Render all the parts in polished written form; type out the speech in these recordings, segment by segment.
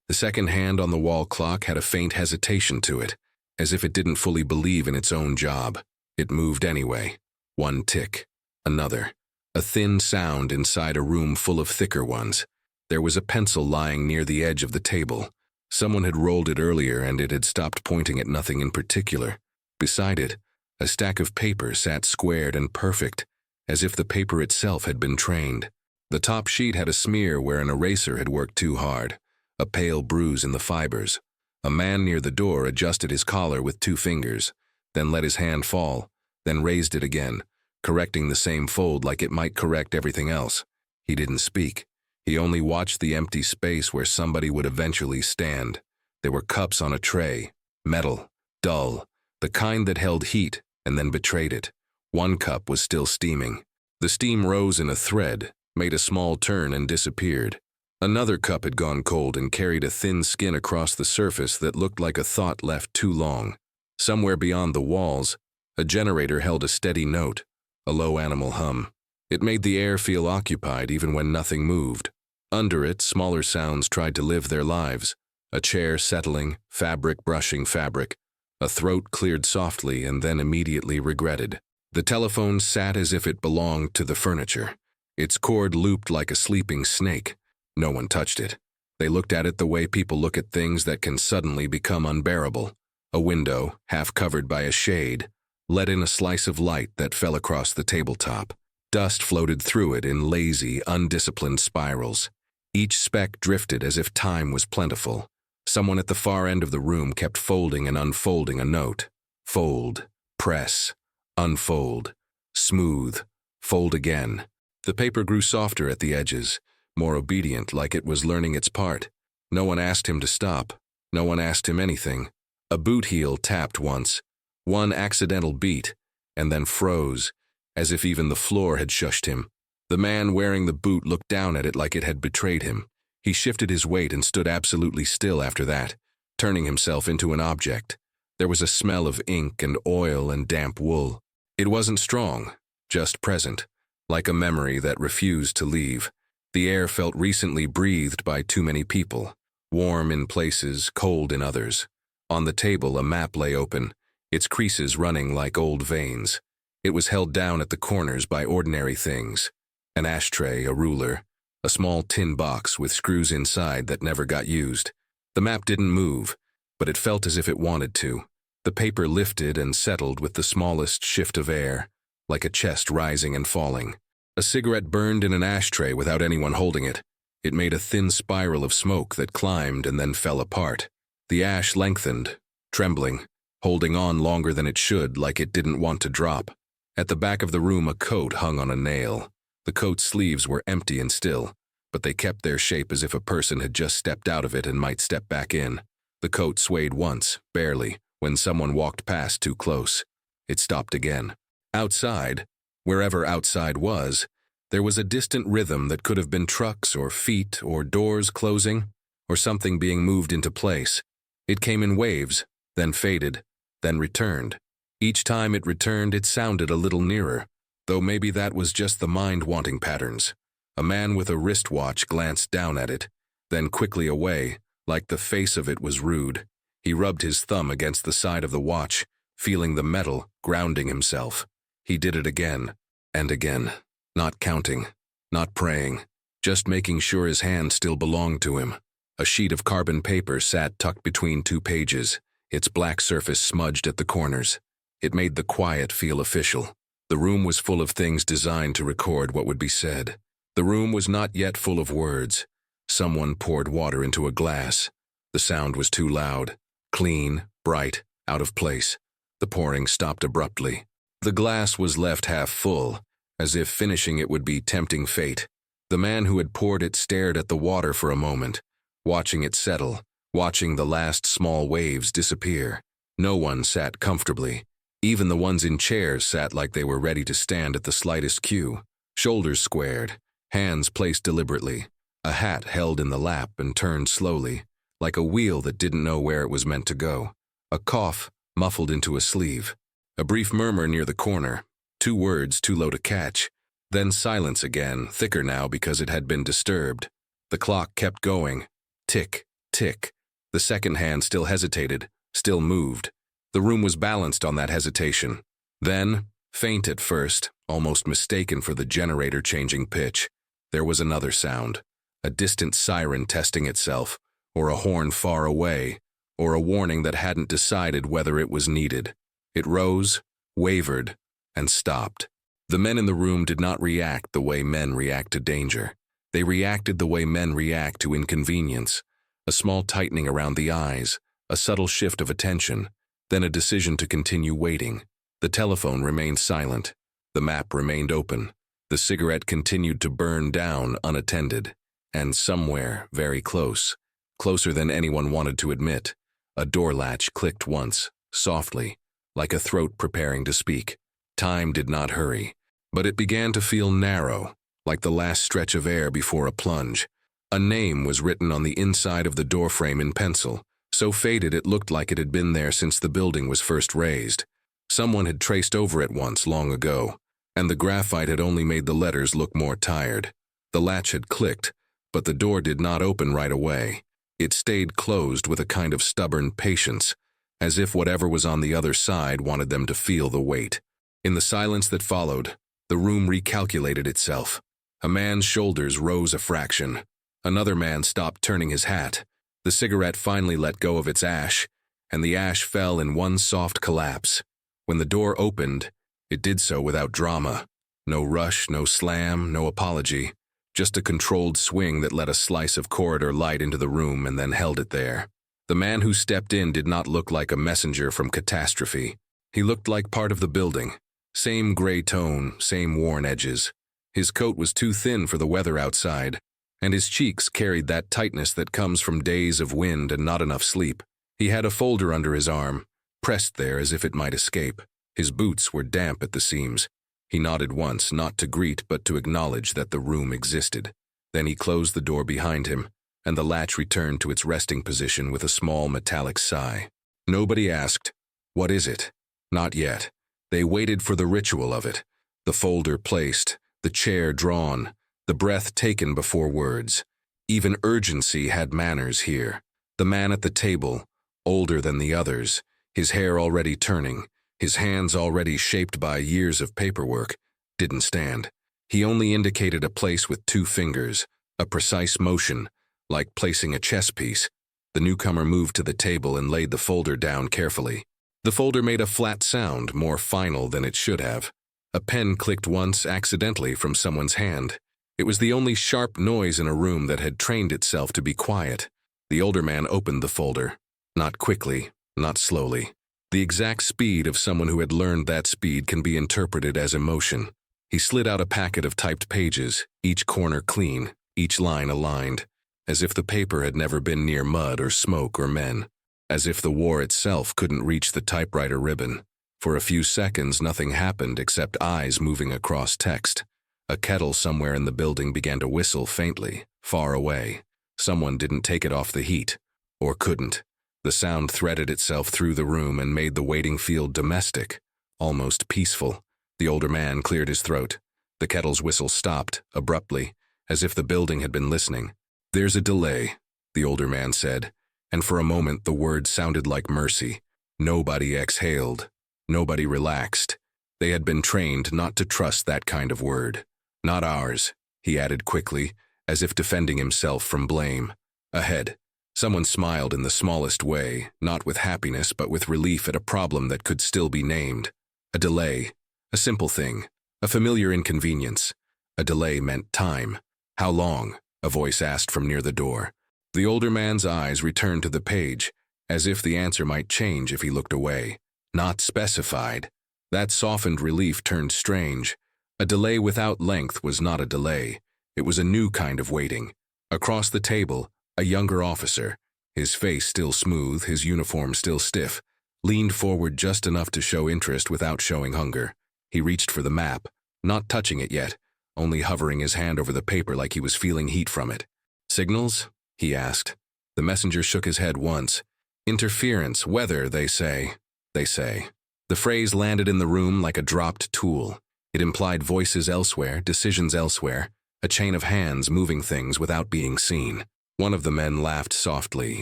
The second hand on the wall clock had a faint hesitation to it, as if it didn't fully believe in its own job. It moved anyway. One tick. Another. A thin sound inside a room full of thicker ones. There was a pencil lying near the edge of the table. Someone had rolled it earlier and it had stopped pointing at nothing in particular. Beside it, a stack of paper sat squared and perfect, as if the paper itself had been trained. The top sheet had a smear where an eraser had worked too hard, a pale bruise in the fibers. A man near the door adjusted his collar with 2 fingers, then let his hand fall, then raised it again, correcting the same fold like it might correct everything else. He didn't speak. He only watched the empty space where somebody would eventually stand. There were cups on a tray, metal, dull, the kind that held heat and then betrayed it. One cup was still steaming. The steam rose in a thread, made a small turn and disappeared. Another cup had gone cold and carried a thin skin across the surface that looked like a thought left too long. Somewhere beyond the walls, a generator held a steady note, a low animal hum. It made the air feel occupied even when nothing moved. Under it, smaller sounds tried to live their lives. A chair settling, fabric brushing fabric. A throat cleared softly and then immediately regretted. The telephone sat as if it belonged to the furniture. Its cord looped like a sleeping snake. No one touched it. They looked at it the way people look at things that can suddenly become unbearable. A window, half covered by a shade, let in a slice of light that fell across the tabletop. Dust floated through it in lazy, undisciplined spirals. Each speck drifted as if time was plentiful. Someone at the far end of the room kept folding and unfolding a note. Fold, press, unfold, smooth, fold again. The paper grew softer at the edges, more obedient, like it was learning its part. No one asked him to stop. No one asked him anything. A boot heel tapped once, one accidental beat, and then froze, as if even the floor had shushed him. The man wearing the boot looked down at it like it had betrayed him. He shifted his weight and stood absolutely still after that, turning himself into an object. There was a smell of ink and oil and damp wool. It wasn't strong, just present, like a memory that refused to leave. The air felt recently breathed by too many people, warm in places, cold in others. On the table, a map lay open, its creases running like old veins. It was held down at the corners by ordinary things. An ashtray, a ruler, a small tin box with screws inside that never got used. The map didn't move, but it felt as if it wanted to. The paper lifted and settled with the smallest shift of air, like a chest rising and falling. A cigarette burned in an ashtray without anyone holding it. It made a thin spiral of smoke that climbed and then fell apart. The ash lengthened, trembling, holding on longer than it should, like it didn't want to drop. At the back of the room, a coat hung on a nail. The coat's sleeves were empty and still, but they kept their shape as if a person had just stepped out of it and might step back in. The coat swayed once, barely, when someone walked past too close. It stopped again. Outside, wherever outside was, there was a distant rhythm that could have been trucks or feet or doors closing or something being moved into place. It came in waves, then faded, then returned. Each time it returned, it sounded a little nearer, though maybe that was just the mind wanting patterns. A man with a wristwatch glanced down at it, then quickly away, like the face of it was rude. He rubbed his thumb against the side of the watch, feeling the metal, grounding himself. He did it again, and again, not counting, not praying, just making sure his hand still belonged to him. A sheet of carbon paper sat tucked between 2 pages, its black surface smudged at the corners. It made the quiet feel official. The room was full of things designed to record what would be said. The room was not yet full of words. Someone poured water into a glass. The sound was too loud, clean, bright, out of place. The pouring stopped abruptly. The glass was left half full, as if finishing it would be tempting fate. The man who had poured it stared at the water for a moment, watching it settle, watching the last small waves disappear. No one sat comfortably. Even the ones in chairs sat like they were ready to stand at the slightest cue. Shoulders squared, hands placed deliberately, a hat held in the lap and turned slowly, like a wheel that didn't know where it was meant to go. A cough muffled into a sleeve. A brief murmur near the corner, 2 words too low to catch. Then silence again, thicker now because it had been disturbed. The clock kept going. Tick, tick. The second hand still hesitated, still moved. The room was balanced on that hesitation. Then, faint at first, almost mistaken for the generator changing pitch, there was another sound, a distant siren testing itself, or a horn far away, or a warning that hadn't decided whether it was needed. It rose, wavered, and stopped. The men in the room did not react the way men react to danger. They reacted the way men react to inconvenience, a small tightening around the eyes, a subtle shift of attention, then a decision to continue waiting. The telephone remained silent. The map remained open. The cigarette continued to burn down unattended. And somewhere, very close, closer than anyone wanted to admit, a door latch clicked once, softly, like a throat preparing to speak. Time did not hurry, but it began to feel narrow, like the last stretch of air before a plunge. A name was written on the inside of the doorframe in pencil, so faded it looked like it had been there since the building was first raised. Someone had traced over it once long ago, and the graphite had only made the letters look more tired. The latch had clicked, but the door did not open right away. It stayed closed with a kind of stubborn patience, as if whatever was on the other side wanted them to feel the weight. In the silence that followed, the room recalculated itself. A man's shoulders rose a fraction. Another man stopped turning his hat. The cigarette finally let go of its ash, and the ash fell in one soft collapse. When the door opened, it did so without drama. No rush, no slam, no apology. Just a controlled swing that let a slice of corridor light into the room and then held it there. The man who stepped in did not look like a messenger from catastrophe. He looked like part of the building. Same gray tone, same worn edges. His coat was too thin for the weather outside, and his cheeks carried that tightness that comes from days of wind and not enough sleep. He had a folder under his arm, pressed there as if it might escape. His boots were damp at the seams. He nodded once, not to greet but to acknowledge that the room existed. Then he closed the door behind him, and the latch returned to its resting position with a small metallic sigh. Nobody asked, "What is it?" Not yet. They waited for the ritual of it, the folder placed, the chair drawn, the breath taken before words. Even urgency had manners here. The man at the table, older than the others, his hair already turning, his hands already shaped by years of paperwork, didn't stand. He only indicated a place with 2 fingers, a precise motion, like placing a chess piece. The newcomer moved to the table and laid the folder down carefully. The folder made a flat sound, more final than it should have. A pen clicked once accidentally from someone's hand. It was the only sharp noise in a room that had trained itself to be quiet. The older man opened the folder. Not quickly, not slowly. The exact speed of someone who had learned that speed can be interpreted as emotion. He slid out a packet of typed pages, each corner clean, each line aligned, as if the paper had never been near mud or smoke or men, as if the war itself couldn't reach the typewriter ribbon. For a few seconds, nothing happened except eyes moving across text. A kettle somewhere in the building began to whistle faintly, far away. Someone didn't take it off the heat, or couldn't. The sound threaded itself through the room and made the waiting feel domestic, almost peaceful. The older man cleared his throat. The kettle's whistle stopped, abruptly, as if the building had been listening. "There's a delay," the older man said, and for a moment the words sounded like mercy. Nobody exhaled. Nobody relaxed. They had been trained not to trust that kind of word. "Not ours," he added quickly, as if defending himself from blame. Ahead. Someone smiled in the smallest way, not with happiness but with relief at a problem that could still be named. A delay. A simple thing. A familiar inconvenience. A delay meant time. "How long?" a voice asked from near the door. The older man's eyes returned to the page, as if the answer might change if he looked away. "Not specified." That softened relief turned strange. A delay without length was not a delay. It was a new kind of waiting. Across the table, a younger officer, his face still smooth, his uniform still stiff, leaned forward just enough to show interest without showing hunger. He reached for the map, not touching it yet, only hovering his hand over the paper like he was feeling heat from it. "Signals?" he asked. The messenger shook his head once. "Interference, weather, they say. They say." The phrase landed in the room like a dropped tool. It implied voices elsewhere, decisions elsewhere, a chain of hands moving things without being seen. One of the men laughed softly,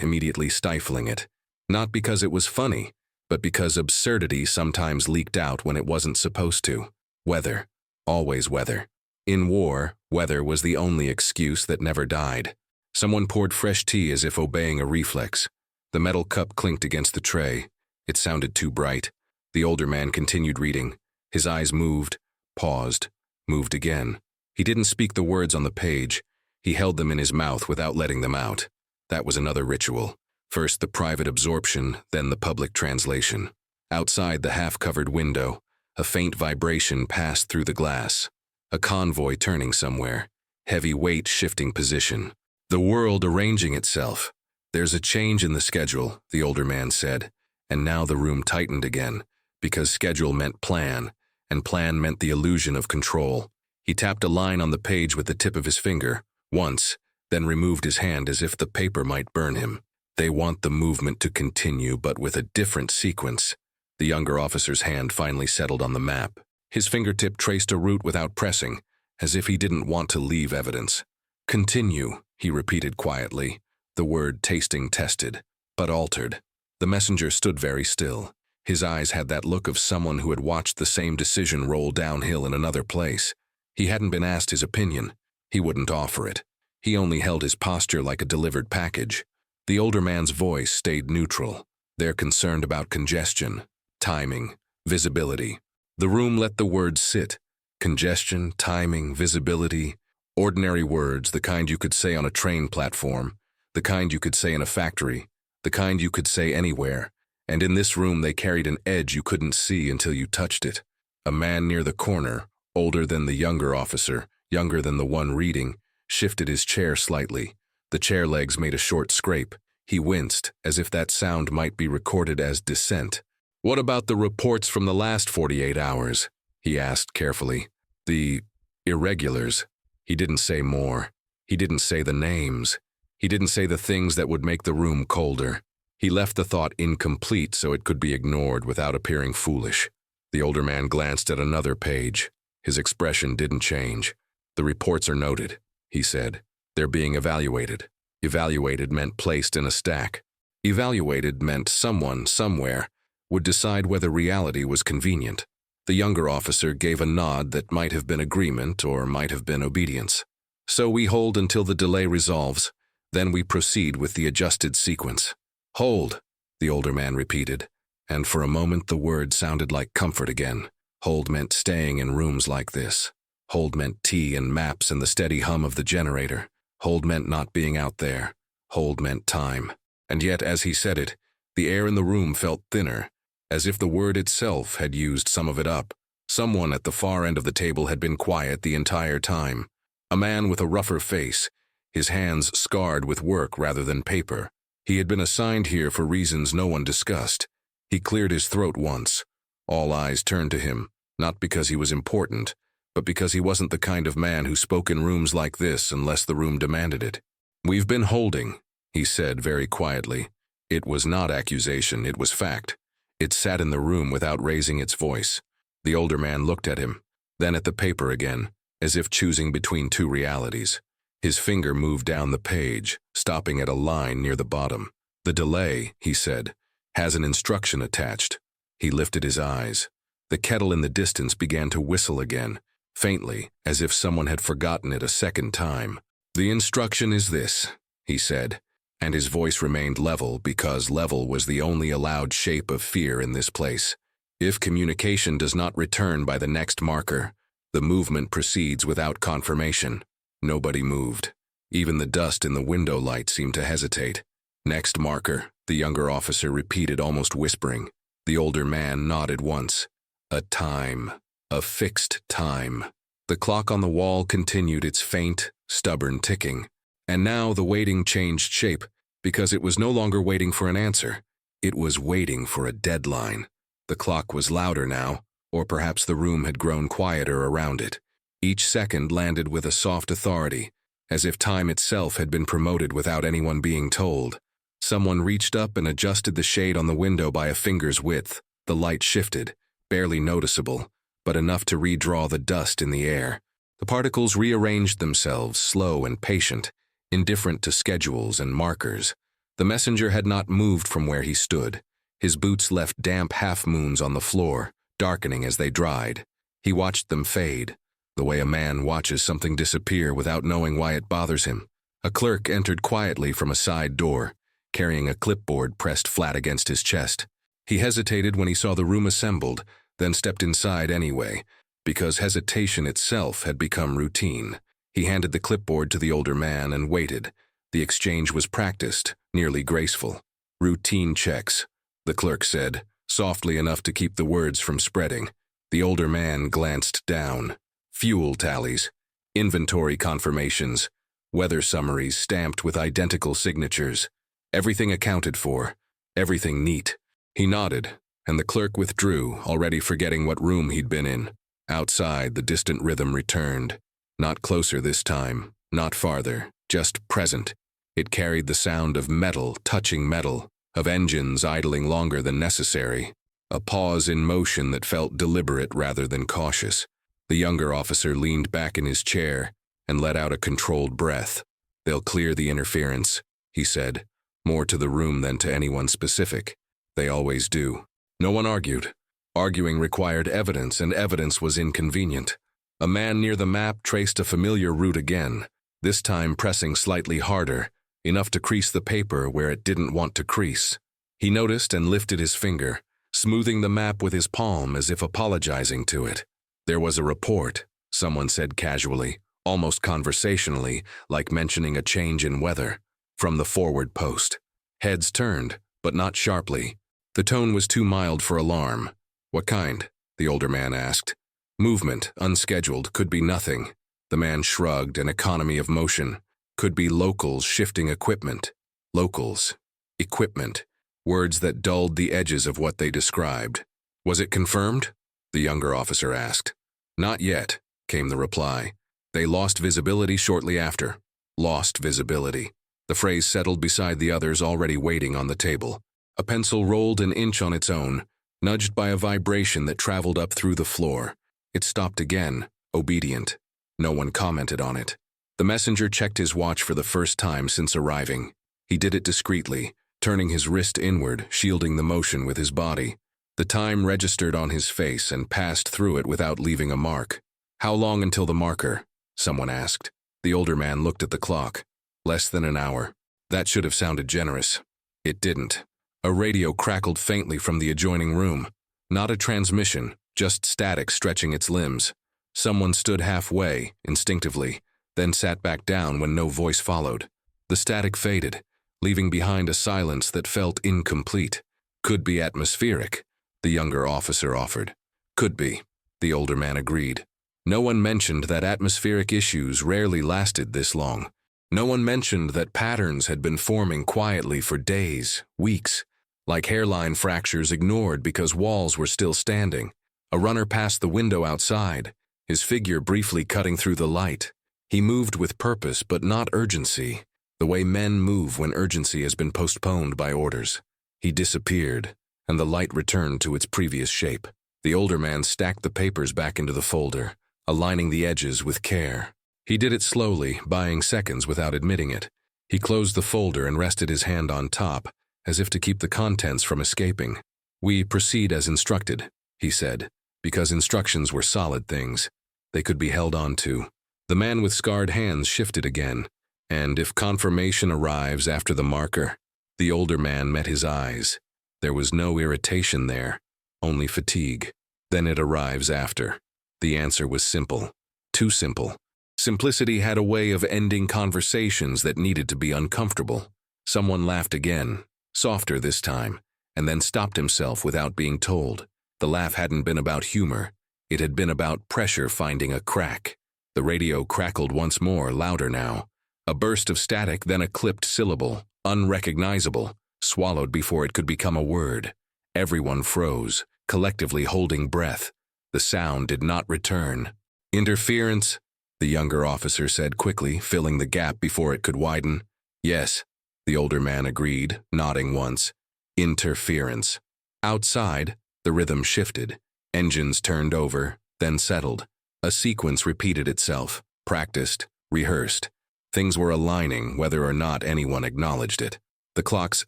immediately stifling it. Not because it was funny, but because absurdity sometimes leaked out when it wasn't supposed to. Weather. Always weather. In war, weather was the only excuse that never died. Someone poured fresh tea as if obeying a reflex. The metal cup clinked against the tray. It sounded too bright. The older man continued reading. His eyes moved, paused, moved again. He didn't speak the words on the page. He held them in his mouth without letting them out. That was another ritual. First the private absorption, then the public translation. Outside the half-covered window, a faint vibration passed through the glass. A convoy turning somewhere. Heavy weight shifting position. The world arranging itself. There's a change in the schedule, the older man said. And now the room tightened again, because schedule meant plan, and plan meant the illusion of control. He tapped a line on the page with the tip of his finger, once, then removed his hand as if the paper might burn him. They want the movement to continue, but with a different sequence. The younger officer's hand finally settled on the map. His fingertip traced a route without pressing, as if he didn't want to leave evidence. Continue, he repeated quietly, the word tasting tested, but altered. The messenger stood very still. His eyes had that look of someone who had watched the same decision roll downhill in another place. He hadn't been asked his opinion. He wouldn't offer it. He only held his posture like a delivered package. The older man's voice stayed neutral. They're concerned about congestion, timing, visibility. The room let the words sit. Congestion, timing, visibility. Ordinary words, the kind you could say on a train platform, the kind you could say in a factory, the kind you could say anywhere. And in this room they carried an edge you couldn't see until you touched it. A man near the corner, older than the younger officer, younger than the one reading, shifted his chair slightly. The chair legs made a short scrape. He winced, as if that sound might be recorded as dissent. "What about the reports from the last 48 hours?" he asked carefully. "The irregulars." He didn't say more. He didn't say the names. He didn't say the things that would make the room colder. He left the thought incomplete so it could be ignored without appearing foolish. The older man glanced at another page. His expression didn't change. "The reports are noted," he said. "They're being evaluated." Evaluated meant placed in a stack. Evaluated meant someone, somewhere, would decide whether reality was convenient. The younger officer gave a nod that might have been agreement or might have been obedience. "So we hold until the delay resolves. Then we proceed with the adjusted sequence." "Hold," the older man repeated, and for a moment the word sounded like comfort again. Hold meant staying in rooms like this. Hold meant tea and maps and the steady hum of the generator. Hold meant not being out there. Hold meant time. And yet, as he said it, the air in the room felt thinner, as if the word itself had used some of it up. Someone at the far end of the table had been quiet the entire time. A man with a rougher face, his hands scarred with work rather than paper. He had been assigned here for reasons no one discussed. He cleared his throat once. All eyes turned to him, not because he was important, but because he wasn't the kind of man who spoke in rooms like this unless the room demanded it. "We've been holding," he said very quietly. It was not accusation, it was fact. It sat in the room without raising its voice. The older man looked at him, then at the paper again, as if choosing between two realities. His finger moved down the page, stopping at a line near the bottom. "The delay," he said, "has an instruction attached." He lifted his eyes. The kettle in the distance began to whistle again, faintly, as if someone had forgotten it a second time. "The instruction is this," he said, and his voice remained level because level was the only allowed shape of fear in this place. "If communication does not return by the next marker, the movement proceeds without confirmation." Nobody moved. Even the dust in the window light seemed to hesitate. "Next marker," the younger officer repeated, almost whispering. The older man nodded once. "A time. A fixed time." The clock on the wall continued its faint, stubborn ticking. And now the waiting changed shape, because it was no longer waiting for an answer. It was waiting for a deadline. The clock was louder now, or perhaps the room had grown quieter around it. Each second landed with a soft authority, as if time itself had been promoted without anyone being told. Someone reached up and adjusted the shade on the window by a finger's width. The light shifted, barely noticeable, but enough to redraw the dust in the air. The particles rearranged themselves, slow and patient, indifferent to schedules and markers. The messenger had not moved from where he stood. His boots left damp half-moons on the floor, darkening as they dried. He watched them fade, the way a man watches something disappear without knowing why it bothers him. A clerk entered quietly from a side door, carrying a clipboard pressed flat against his chest. He hesitated when he saw the room assembled, then stepped inside anyway, because hesitation itself had become routine. He handed the clipboard to the older man and waited. The exchange was practiced, nearly graceful. "Routine checks," the clerk said, softly enough to keep the words from spreading. The older man glanced down. Fuel tallies, inventory confirmations, weather summaries stamped with identical signatures. Everything accounted for, everything neat. He nodded, and the clerk withdrew, already forgetting what room he'd been in. Outside, the distant rhythm returned. Not closer this time, not farther, just present. It carried the sound of metal touching metal, of engines idling longer than necessary, a pause in motion that felt deliberate rather than cautious. The younger officer leaned back in his chair and let out a controlled breath. "They'll clear the interference," he said, more to the room than to anyone specific. "They always do." No one argued. Arguing required evidence, and evidence was inconvenient. A man near the map traced a familiar route again, this time pressing slightly harder, enough to crease the paper where it didn't want to crease. He noticed and lifted his finger, smoothing the map with his palm as if apologizing to it. "There was a report," someone said casually, almost conversationally, like mentioning a change in weather, "from the forward post." Heads turned, but not sharply. The tone was too mild for alarm. "What kind?" the older man asked. "Movement, unscheduled, could be nothing." The man shrugged, an economy of motion. "Could be locals shifting equipment." Locals. Equipment. Words that dulled the edges of what they described. "Was it confirmed?" the younger officer asked. "Not yet," came the reply. "They lost visibility shortly after." Lost visibility. The phrase settled beside the others already waiting on the table. A pencil rolled an inch on its own, nudged by a vibration that traveled up through the floor. It stopped again, obedient. No one commented on it. The messenger checked his watch for the first time since arriving. He did it discreetly, turning his wrist inward, shielding the motion with his body. The time registered on his face and passed through it without leaving a mark. "How long until the marker?" someone asked. The older man looked at the clock. "Less than an hour." That should have sounded generous. It didn't. A radio crackled faintly from the adjoining room. Not a transmission, just static stretching its limbs. Someone stood halfway, instinctively, then sat back down when no voice followed. The static faded, leaving behind a silence that felt incomplete. "Could be atmospheric," the younger officer offered. "Could be," the older man agreed. No one mentioned that atmospheric issues rarely lasted this long. No one mentioned that patterns had been forming quietly for days, weeks, like hairline fractures ignored because walls were still standing. A runner passed the window outside, his figure briefly cutting through the light. He moved with purpose but not urgency, the way men move when urgency has been postponed by orders. He disappeared, and the light returned to its previous shape. The older man stacked the papers back into the folder, aligning the edges with care. He did it slowly, buying seconds without admitting it. He closed the folder and rested his hand on top, as if to keep the contents from escaping. "We proceed as instructed," he said, because instructions were solid things. They could be held on to. The man with scarred hands shifted again, and if confirmation arrives after the marker, the older man met his eyes. There was no irritation there, only fatigue. Then it arrives after. The answer was simple. Too simple. Simplicity had a way of ending conversations that needed to be uncomfortable. Someone laughed again, softer this time, and then stopped himself without being told. The laugh hadn't been about humor. It had been about pressure finding a crack. The radio crackled once more, louder now. A burst of static, then a clipped syllable, unrecognizable, swallowed before it could become a word. Everyone froze, collectively holding breath. The sound did not return. "Interference," the younger officer said quickly, filling the gap before it could widen. "Yes," the older man agreed, nodding once. "Interference." Outside, the rhythm shifted. Engines turned over, then settled. A sequence repeated itself, practiced, rehearsed. Things were aligning whether or not anyone acknowledged it. The clock's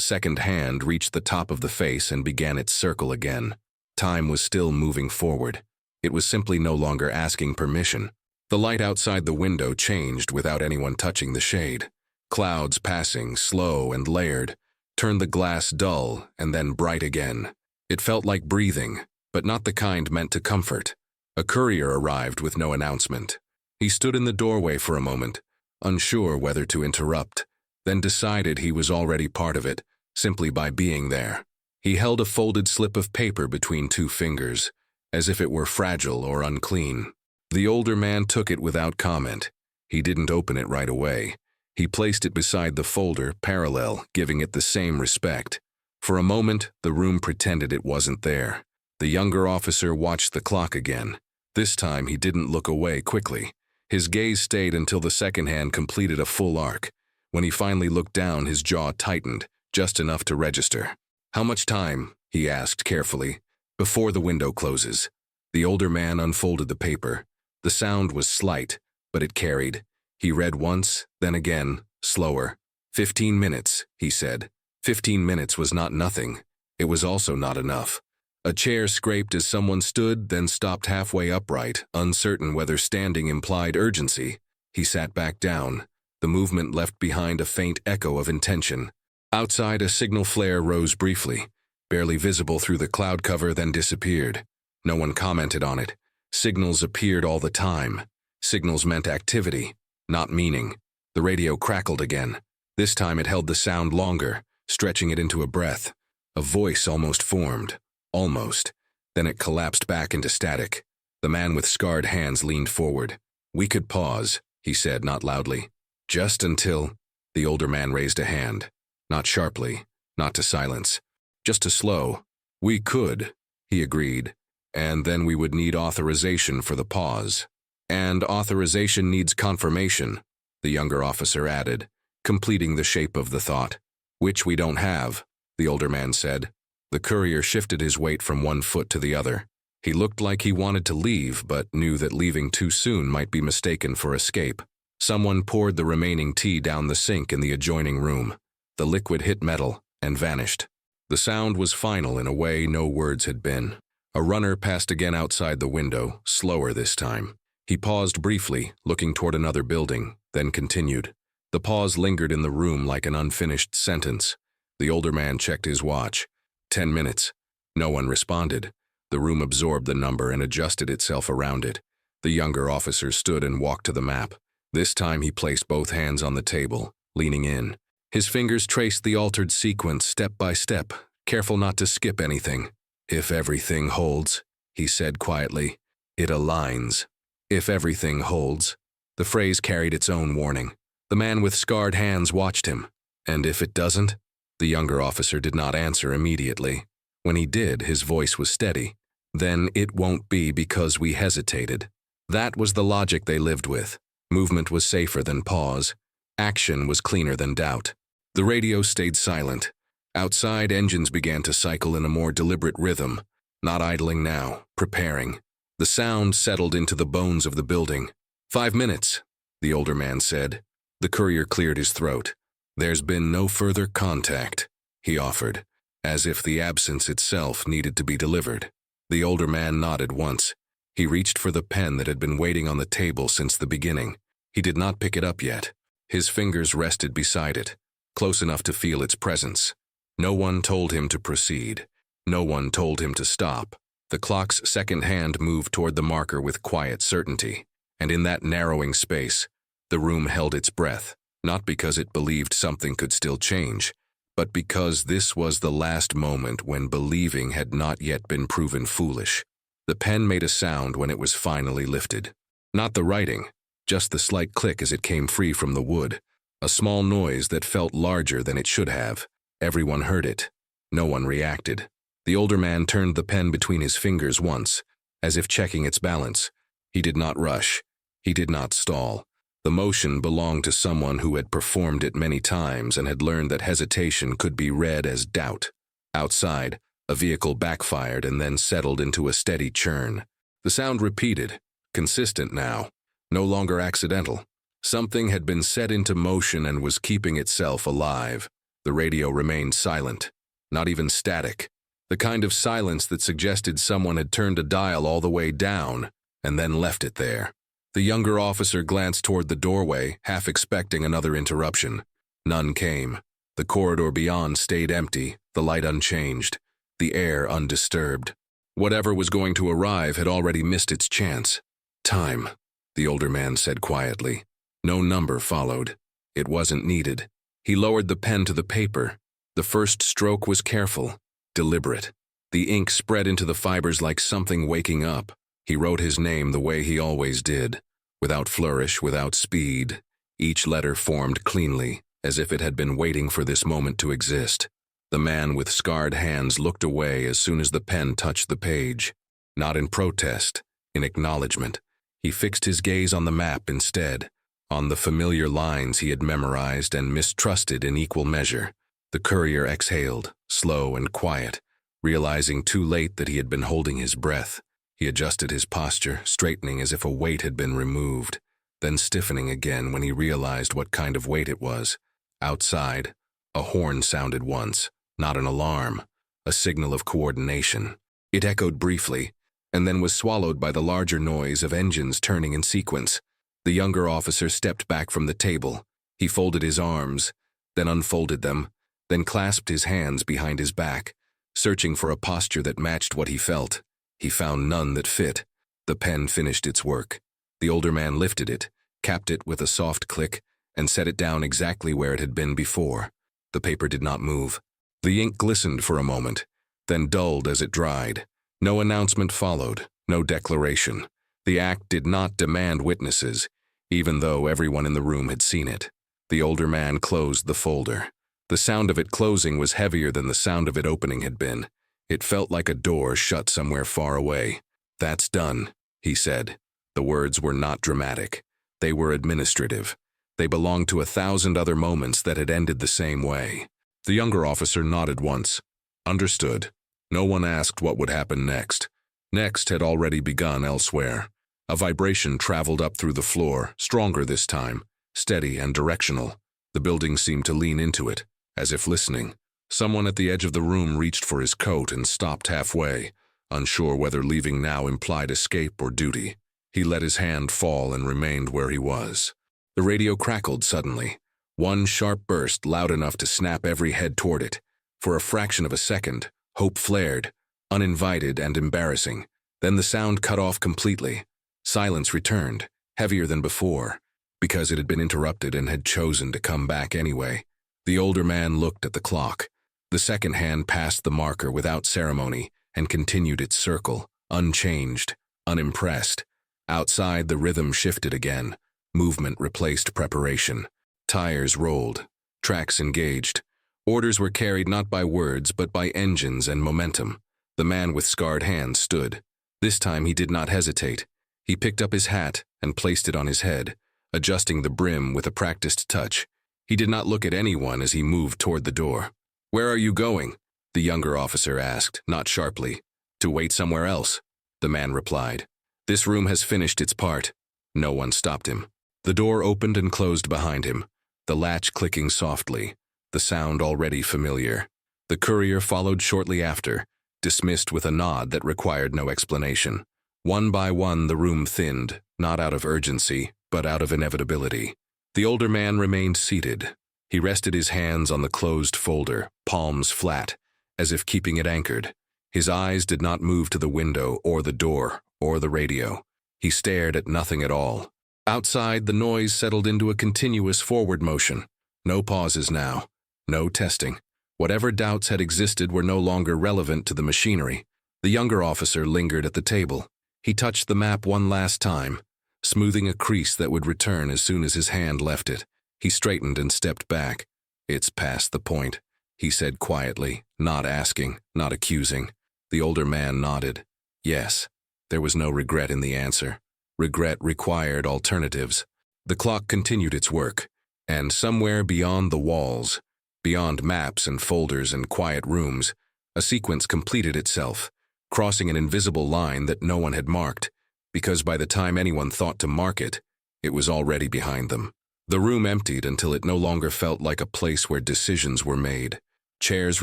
second hand reached the top of the face and began its circle again. Time was still moving forward. It was simply no longer asking permission. The light outside the window changed without anyone touching the shade. Clouds passing, slow and layered, turned the glass dull and then bright again. It felt like breathing, but not the kind meant to comfort. A courier arrived with no announcement. He stood in the doorway for a moment, unsure whether to interrupt, then decided he was already part of it, simply by being there. He held a folded slip of paper between two fingers, as if it were fragile or unclean. The older man took it without comment. He didn't open it right away. He placed it beside the folder, parallel, giving it the same respect. For a moment, the room pretended it wasn't there. The younger officer watched the clock again. This time, he didn't look away quickly. His gaze stayed until the second hand completed a full arc. When he finally looked down, his jaw tightened, just enough to register. "How much time?" he asked carefully. "Before the window closes." The older man unfolded the paper. The sound was slight, but it carried. He read once, then again, slower. 15 minutes, he said. 15 minutes was not nothing. It was also not enough. A chair scraped as someone stood, then stopped halfway upright, uncertain whether standing implied urgency. He sat back down. The movement left behind a faint echo of intention. Outside, a signal flare rose briefly, barely visible through the cloud cover, then disappeared. No one commented on it. Signals appeared all the time. Signals meant activity, not meaning. The radio crackled again. This time it held the sound longer, stretching it into a breath. A voice almost formed. Almost. Then it collapsed back into static. The man with scarred hands leaned forward. "We could pause," he said, not loudly. "Just until—" The older man raised a hand. Not sharply, not to silence. Just to slow. "We could," he agreed. "And then we would need authorization for the pause. And authorization needs confirmation," the younger officer added, completing the shape of the thought. "Which we don't have," the older man said. The courier shifted his weight from one foot to the other. He looked like he wanted to leave, but knew that leaving too soon might be mistaken for escape. Someone poured the remaining tea down the sink in the adjoining room. The liquid hit metal and vanished. The sound was final in a way no words had been. A runner passed again outside the window, slower this time. He paused briefly, looking toward another building, then continued. The pause lingered in the room like an unfinished sentence. The older man checked his watch. 10 minutes. No one responded. The room absorbed the number and adjusted itself around it. The younger officer stood and walked to the map. This time he placed both hands on the table, leaning in. His fingers traced the altered sequence step by step, careful not to skip anything. "If everything holds," he said quietly, "it aligns. If everything holds." The phrase carried its own warning. The man with scarred hands watched him. "And if it doesn't?" The younger officer did not answer immediately. When he did, his voice was steady. "Then it won't be because we hesitated." That was the logic they lived with. Movement was safer than pause. Action was cleaner than doubt. The radio stayed silent. Outside, engines began to cycle in a more deliberate rhythm, not idling now, preparing. The sound settled into the bones of the building. 5 minutes, the older man said. The courier cleared his throat. "There's been no further contact," he offered, as if the absence itself needed to be delivered. The older man nodded once. He reached for the pen that had been waiting on the table since the beginning. He did not pick it up yet. His fingers rested beside it, close enough to feel its presence. No one told him to proceed. No one told him to stop. The clock's second hand moved toward the marker with quiet certainty, and in that narrowing space, the room held its breath, not because it believed something could still change, but because this was the last moment when believing had not yet been proven foolish. The pen made a sound when it was finally lifted. Not the writing, just the slight click as it came free from the wood, a small noise that felt larger than it should have. Everyone heard it. No one reacted. The older man turned the pen between his fingers once, as if checking its balance. He did not rush. He did not stall. The motion belonged to someone who had performed it many times and had learned that hesitation could be read as doubt. Outside, a vehicle backfired and then settled into a steady churn. The sound repeated, consistent now, no longer accidental. Something had been set into motion and was keeping itself alive. The radio remained silent, not even static. The kind of silence that suggested someone had turned a dial all the way down and then left it there. The younger officer glanced toward the doorway, half expecting another interruption. None came. The corridor beyond stayed empty, the light unchanged, the air undisturbed. Whatever was going to arrive had already missed its chance. Time, the older man said quietly. No number followed. It wasn't needed. He lowered the pen to the paper. The first stroke was careful, deliberate. The ink spread into the fibers like something waking up. He wrote his name the way he always did, without flourish, without speed. Each letter formed cleanly, as if it had been waiting for this moment to exist. The man with scarred hands looked away as soon as the pen touched the page. Not in protest, in acknowledgement. He fixed his gaze on the map instead, on the familiar lines he had memorized and mistrusted in equal measure. The courier exhaled, slow and quiet, realizing too late that he had been holding his breath. He adjusted his posture, straightening as if a weight had been removed, then stiffening again when he realized what kind of weight it was. Outside, a horn sounded once, not an alarm, a signal of coordination. It echoed briefly, and then was swallowed by the larger noise of engines turning in sequence. The younger officer stepped back from the table. He folded his arms, then unfolded them, then clasped his hands behind his back, searching for a posture that matched what he felt. He found none that fit. The pen finished its work. The older man lifted it, capped it with a soft click, and set it down exactly where it had been before. The paper did not move. The ink glistened for a moment, then dulled as it dried. No announcement followed, no declaration. The act did not demand witnesses, even though everyone in the room had seen it. The older man closed the folder. The sound of it closing was heavier than the sound of it opening had been. It felt like a door shut somewhere far away. "That's done," he said. The words were not dramatic. They were administrative. They belonged to 1,000 other moments that had ended the same way. The younger officer nodded once. Understood. No one asked what would happen next. Next had already begun elsewhere. A vibration traveled up through the floor, stronger this time, steady and directional. The building seemed to lean into it, as if listening. Someone at the edge of the room reached for his coat and stopped halfway, unsure whether leaving now implied escape or duty. He let his hand fall and remained where he was. The radio crackled suddenly. One sharp burst loud enough to snap every head toward it. For a fraction of a second, hope flared, uninvited and embarrassing. Then the sound cut off completely. Silence returned, heavier than before, because it had been interrupted and had chosen to come back anyway. The older man looked at the clock. The second hand passed the marker without ceremony and continued its circle, unchanged, unimpressed. Outside, the rhythm shifted again. Movement replaced preparation. Tires rolled. Tracks engaged. Orders were carried not by words but by engines and momentum. The man with scarred hands stood. This time he did not hesitate. He picked up his hat and placed it on his head, adjusting the brim with a practiced touch. He did not look at anyone as he moved toward the door. "Where are you going?" the younger officer asked, not sharply. "To wait somewhere else," the man replied. "This room has finished its part." No one stopped him. The door opened and closed behind him, the latch clicking softly, the sound already familiar. The courier followed shortly after, dismissed with a nod that required no explanation. One by one the room thinned, not out of urgency, but out of inevitability. The older man remained seated. He rested his hands on the closed folder, palms flat, as if keeping it anchored. His eyes did not move to the window or the door or the radio. He stared at nothing at all. Outside, the noise settled into a continuous forward motion. No pauses now. No testing. Whatever doubts had existed were no longer relevant to the machinery. The younger officer lingered at the table. He touched the map one last time, smoothing a crease that would return as soon as his hand left it. He straightened and stepped back. "It's past the point," he said quietly, not asking, not accusing. The older man nodded. Yes. There was no regret in the answer. Regret required alternatives. The clock continued its work, and somewhere beyond the walls, beyond maps and folders and quiet rooms, a sequence completed itself, crossing an invisible line that no one had marked, because by the time anyone thought to mark it, It was already behind them. The room emptied until it no longer felt like a place where decisions were made. Chairs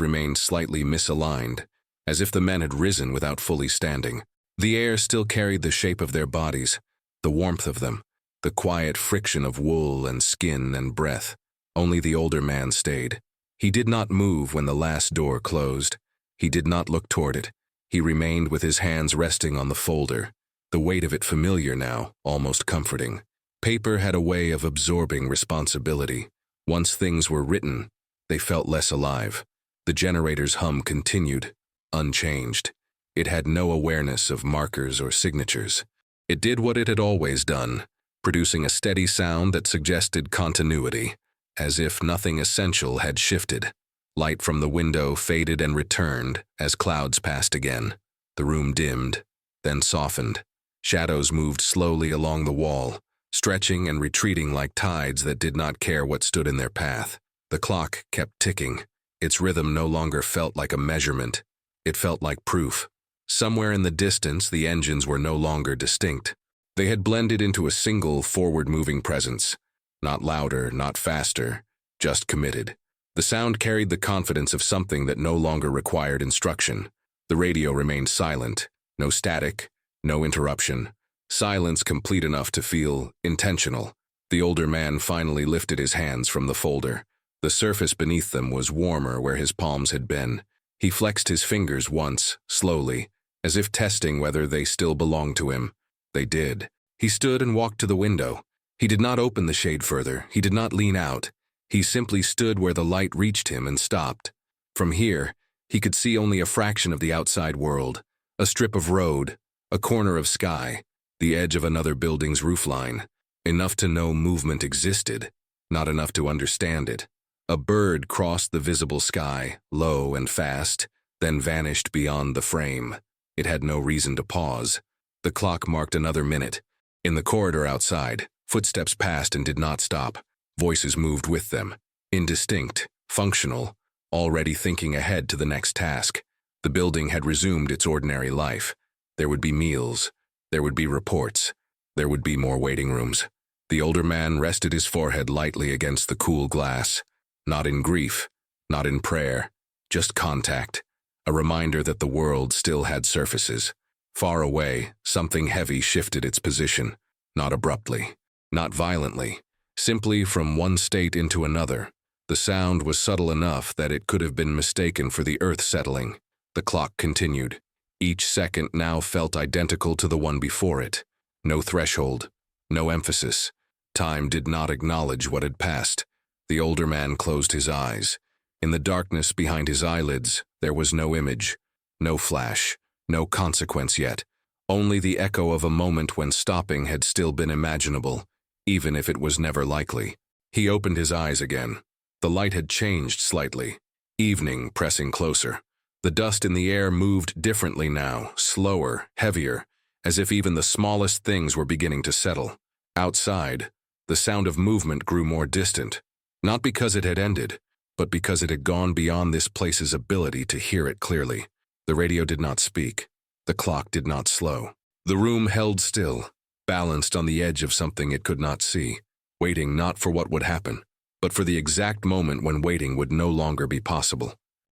remained slightly misaligned, as if the men had risen without fully standing. The air still carried the shape of their bodies, the warmth of them, the quiet friction of wool and skin and breath. Only the older man stayed. He did not move when the last door closed. He did not look toward it. He remained with his hands resting on the folder, the weight of it familiar now, almost comforting. Paper had a way of absorbing responsibility. Once things were written, they felt less alive. The generator's hum continued, unchanged. It had no awareness of markers or signatures. It did what it had always done, producing a steady sound that suggested continuity, as if nothing essential had shifted. Light from the window faded and returned as clouds passed again. The room dimmed, then softened. Shadows moved slowly along the wall, stretching and retreating like tides that did not care what stood in their path. The clock kept ticking. Its rhythm no longer felt like a measurement. It felt like proof. Somewhere in the distance, the engines were no longer distinct. They had blended into a single forward-moving presence. Not louder, not faster, just committed. The sound carried the confidence of something that no longer required instruction. The radio remained silent. No static, no interruption. Silence complete enough to feel intentional. The older man finally lifted his hands from the folder. The surface beneath them was warmer where his palms had been. He flexed his fingers once, slowly, as if testing whether they still belonged to him. They did. He stood and walked to the window. He did not open the shade further. He did not lean out. He simply stood where the light reached him and stopped. From here, he could see only a fraction of the outside world. A strip of road, a corner of sky, the edge of another building's roofline. Enough to know movement existed, not enough to understand it. A bird crossed the visible sky, low and fast, then vanished beyond the frame. It had no reason to pause. The clock marked another minute. In the corridor outside, footsteps passed and did not stop. Voices moved with them, indistinct, functional, already thinking ahead to the next task. The building had resumed its ordinary life. There would be meals. There would be reports. There would be more waiting rooms. The older man rested his forehead lightly against the cool glass. Not in grief, not in prayer, just contact. A reminder that the world still had surfaces. Far away, something heavy shifted its position. Not abruptly, not violently, simply from one state into another. The sound was subtle enough that it could have been mistaken for the earth settling. The clock continued. Each second now felt identical to the one before it. No threshold, no emphasis. Time did not acknowledge what had passed. The older man closed his eyes. In the darkness behind his eyelids, there was no image, no flash, no consequence yet. Only the echo of a moment when stopping had still been imaginable, even if it was never likely. He opened his eyes again. The light had changed slightly. Evening pressing closer. The dust in the air moved differently now, slower, heavier, as if even the smallest things were beginning to settle. Outside, the sound of movement grew more distant. Not because it had ended, but because it had gone beyond this place's ability to hear it clearly. The radio did not speak. The clock did not slow. The room held still, balanced on the edge of something it could not see, waiting not for what would happen, but for the exact moment when waiting would no longer be possible.